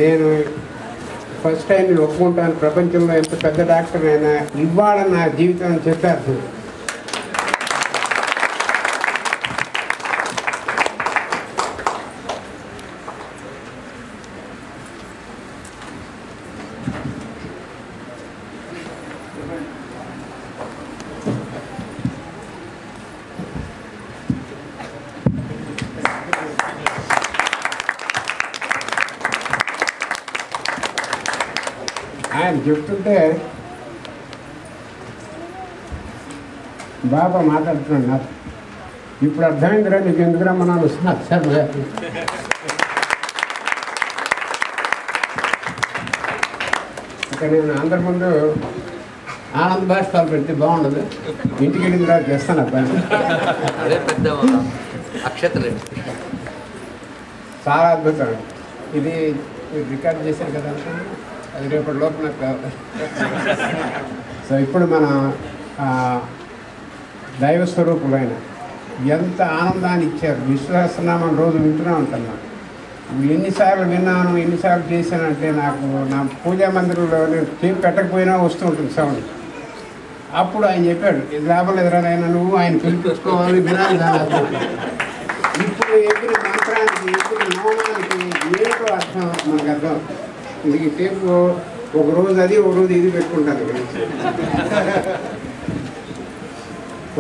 నేను first time నేను ఒప్పుకుంటాను. ప్రపంచంలో ఎంత పెద్ద డాక్టర్ అయినా ఇవాళ నా జీవితాన్ని చెప్పారు. ఆయన చెప్తుంటే బాబా మాట్లాడుతున్నాడు నాకు. ఇప్పుడు అర్థమైందిరా నీకు ఎందుకు రమ్మన్నాను సార్. ఇక నేను అందరి ముందు ఆనంద భాషలు పెడితే బాగుండదు. ఇంటికి వెళ్ళిన తర్వాత చేస్తాను అబ్బాయి. అదే పెద్ద అక్షతలు చాలా అద్భుతం. ఇది రికార్డ్ చేశారు కదా, అది రేపటి లోపు నాకు కావాలి. సో ఇప్పుడు మన దైవ స్వరూపులైన ఎంత ఆనందాన్ని ఇచ్చారు. విశ్వాసనామం రోజు వింటూనే ఉంటున్నాను. ఎన్నిసార్లు విన్నాను, ఎన్నిసార్లు చేశానంటే నాకు నా పూజా మందిరంలో నేను టేప్ పెట్టకపోయినా వస్తూ ఉంటుంది సౌండ్. అప్పుడు ఆయన చెప్పాడు, ఇది లాభం ఎదురైనా నువ్వు ఆయన పిలిపించుకోవాలి, వినాలి దాని. ఇప్పుడు ఎప్పుడు మంత్రానికి, ఎప్పుడు మౌనానికి ఏదో అర్థం మనకు అర్థం. ఇది టేపు ఒక రోజు అది, ఒక రోజు ఇది పెట్టుకుంటాను.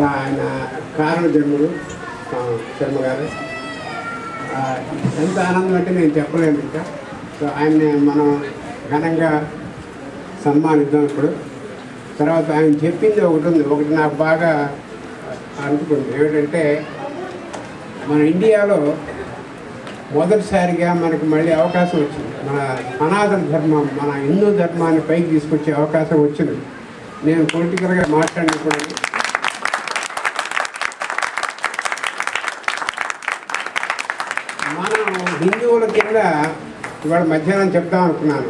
ఆయన కారణ జన్ముడు శర్మ గారు ఎంత ఆనందం అంటే నేను చెప్పలేను ఇంకా. సో ఆయన్ని మనం ఘనంగా సన్మానిద్దాం ఇప్పుడు. తర్వాత ఆయన చెప్పింది ఒకటి ఉంది, ఒకటి నాకు బాగా అనుకుంది. ఏమిటంటే మన ఇండియాలో మొదటిసారిగా మనకు మళ్ళీ అవకాశం వచ్చింది. మన సనాతన ధర్మం, మన హిందూ ధర్మాన్ని పైకి తీసుకొచ్చే అవకాశం వచ్చింది. నేను పొలిటికల్గా మాట్లాడినప్పుడు మనం హిందువుల కింద ఇవాళ మధ్యాహ్నం చెప్దాం అనుకున్నాను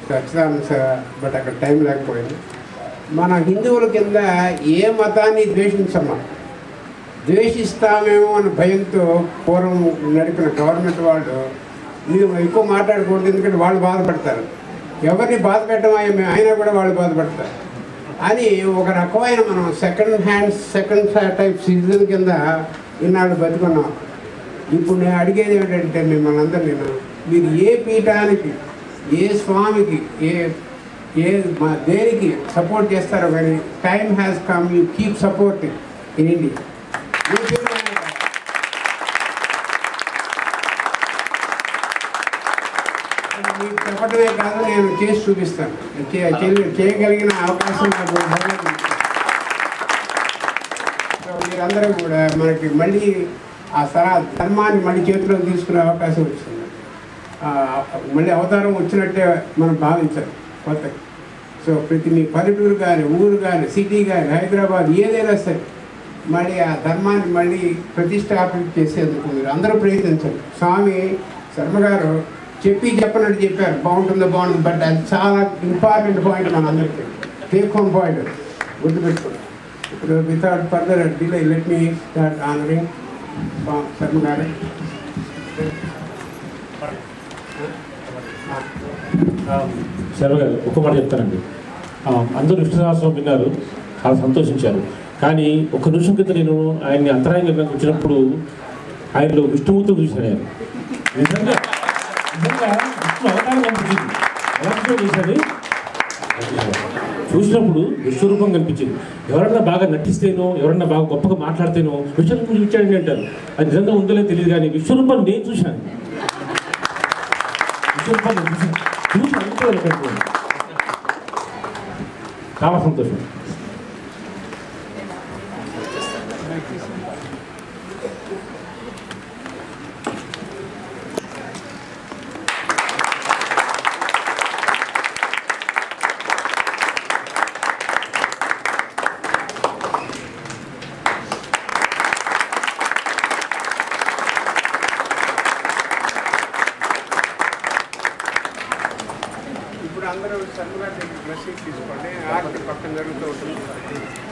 ఖచ్చితంగా, బట్ అక్కడ టైం లేకపోయింది. మన హిందువుల కింద ఏ మతాన్ని ద్వేషించమ్మా, ద్వేషిస్తామేమో అని భయంతో పూర్వం నడిపిన గవర్నమెంట్ వాళ్ళు మీరు ఎక్కువ మాట్లాడకూడదు, ఎందుకంటే వాళ్ళు బాధపడతారు. ఎవరిని బాధ పెట్టడం అయినా కూడా వాళ్ళు బాధపడతారు అని ఒక రకమైన మనం సెకండ్ టైప్ సిటిజన్ కింద ఇన్నాళ్ళు బతుకున్నాం. ఇప్పుడు నేను అడిగేది ఏమిటంటే మిమ్మల్ని అందరినీ, మీరు ఏ పీఠానికి, ఏ స్వామికి, దేనికి సపోర్ట్ చేస్తారో కానీ time has come, you keep supporting in India. మీకు చెప్పడమే కాదు, నేను చేసి చూపిస్తాను. చేయగలిగిన అవకాశం నాకు మీరందరూ కూడా మనకి మళ్ళీ ఆ ధర్మాన్ని మళ్ళీ చేతిలోకి తీసుకునే అవకాశం వచ్చింది. మళ్ళీ అవతారం వచ్చినట్టే మనం భావించాలి కొత్త. సో ప్రతి మీ పల్లెటూరు కానీ, ఊరు కానీ, సిటీ కానీ, హైదరాబాద్ ఏదైనా సరే మళ్ళీ ఆ ధర్మాన్ని మళ్ళీ ప్రతిష్టాపన చేసేందుకు మీరు అందరూ ప్రయత్నించండి. స్వామి శర్మ గారు చెప్పనట్టు చెప్పారు, బాగుంటుందో బాగుంటుంది, బట్ అది చాలా ఇంపార్టెంట్ పాయింట్ మన అందరికీ, టేక్ హోమ్ పాయింట్ గుర్తుపెట్టుకోండి. ఇప్పుడు without further delay let me start honouring Sharma గారు. శర్మ గారు ఒక్క మాట చెప్తానండి. అందరూ విష్ణు సహస్రం విన్నారు, చాలా సంతోషించారు. కానీ ఒక నిమిషం క్రితం నేను ఆయన్ని అంతరాయంగా వచ్చినప్పుడు ఆయనలో విష్ణుమూర్తి చూశాను. ఆయన నిజంగా విష్ణు అవతారం కనిపించింది. ఎలా చేశాడు చూసినప్పుడు విశ్వరూపం కనిపించింది. ఎవరన్నా బాగా నటిస్తేనో, ఎవరన్నా బాగా గొప్పగా మాట్లాడితేనో విశ్వరూపం చూచాడని అంటారు. అది నిజంగా ఉందో తెలియదు, కానీ విశ్వరూపాన్ని నేను చూశాను. విశ్వరూపాన్ని చూసి అనుకోవాలి. చాలా సంతోషం. ఇప్పుడు అందరూ సర్వగా బ్లెస్సింగ్ తీసుకోండి. ఆర్తి పక్కన జరుగుతూ ఉంటుంది.